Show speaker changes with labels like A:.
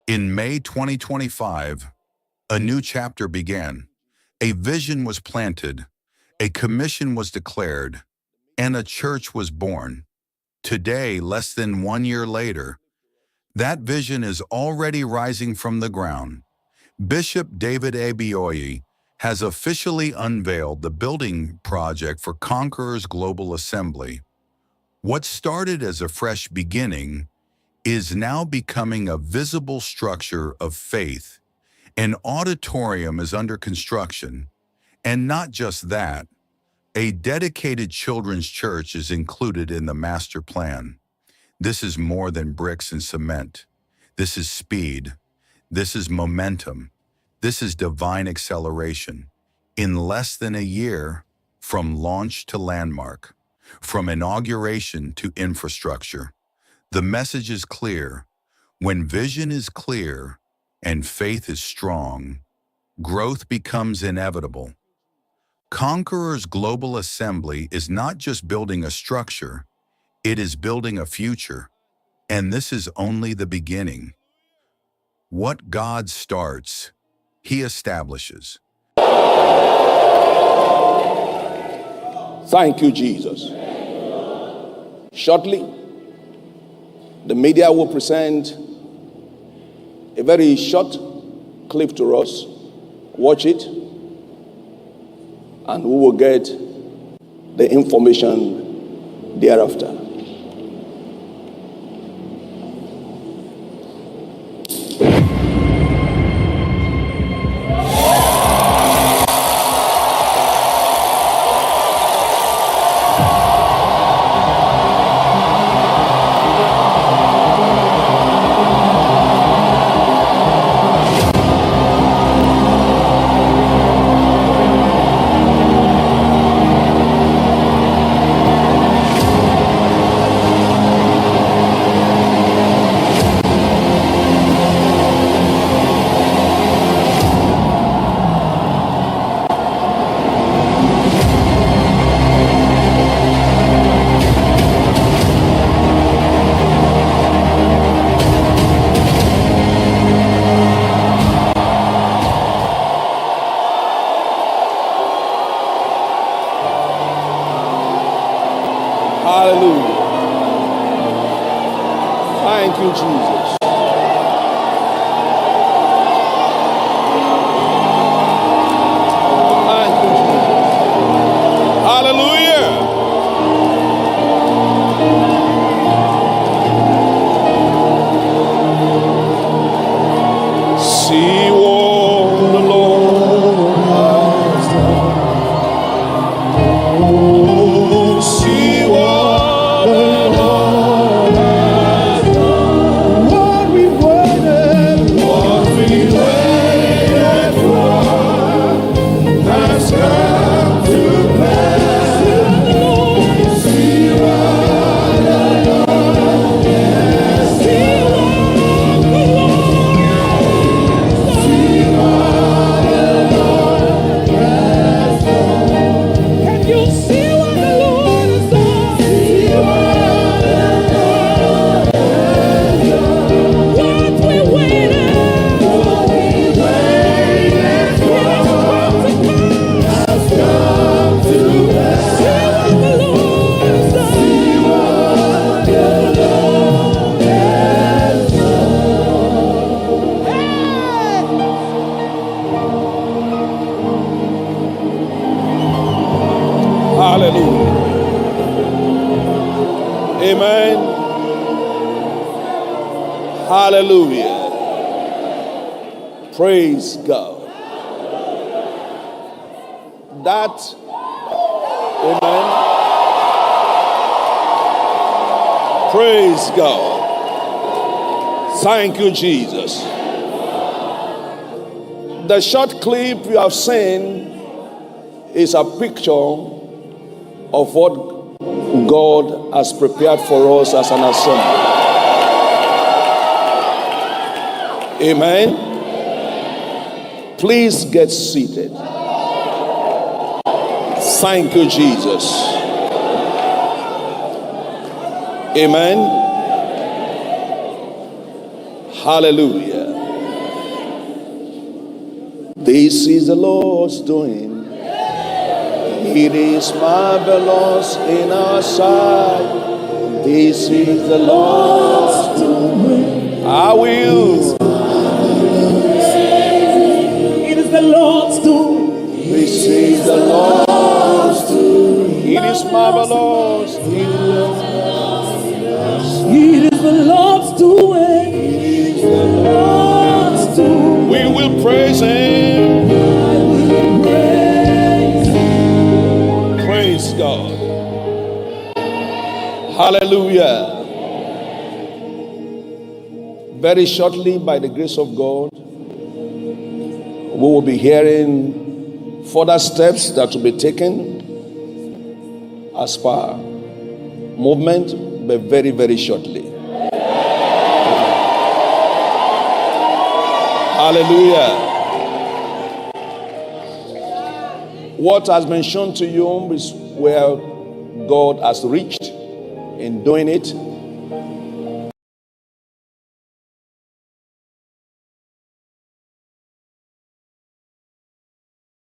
A: In May 2025, a new chapter began. A vision was planted, a commission was declared, and a church was born. Today, less than 1 year later, that vision is already rising from the ground. Bishop David Abioye has officially unveiled the building project for Conqueror's Global Assembly. What started as a fresh beginning is now becoming a visible structure of faith. An auditorium is under construction, and not just that, a dedicated children's church is included in the master plan. This is more than bricks and cement. This is speed. This is momentum. This is divine acceleration. In less than a year, from launch to landmark, from inauguration to infrastructure, the message is clear. When vision is clear and faith is strong, growth becomes inevitable. Conqueror's Global Assembly is not just building a structure, it is building a future. And this is only the beginning. What God starts, He establishes.
B: Thank you, Jesus. Shortly, the media will present a very short clip to us. Watch it, and we will get the information thereafter. Hallelujah. Thank you, Jesus. Thank you, Jesus. Hallelujah. See what the Lord has done. See what the Lord has done. What we waited for has come to pass. See what the Lord has done. See what the Lord has done. Can you see what the Lord has done? See what the Lord has done. What we waited for has come to pass. See what the Lord has done. See what the Lord has done. Hallelujah. Amen. Hallelujah. Praise God. That, amen. Praise God. Thank you, Jesus. The short clip you have seen is a picture of what God has prepared for us as an assembly. Amen. Please get seated. Thank you, Jesus. Amen. Hallelujah. This is the Lord's doing. It is marvelous in our sight. This is the Lord's doing. I will.
C: It is the Lord's doing.
B: This is the Lord's doing. It is marvelous.
C: It is the Lord's doing.
B: It is the
C: Lord's doing.
B: We will praise Him.
C: I will praise Him.
B: Praise God. Hallelujah. Very shortly, by the grace of God, we will be hearing further steps that will be taken as per movement, but very, very shortly. Hallelujah. What has been shown to you is where God has reached in doing it.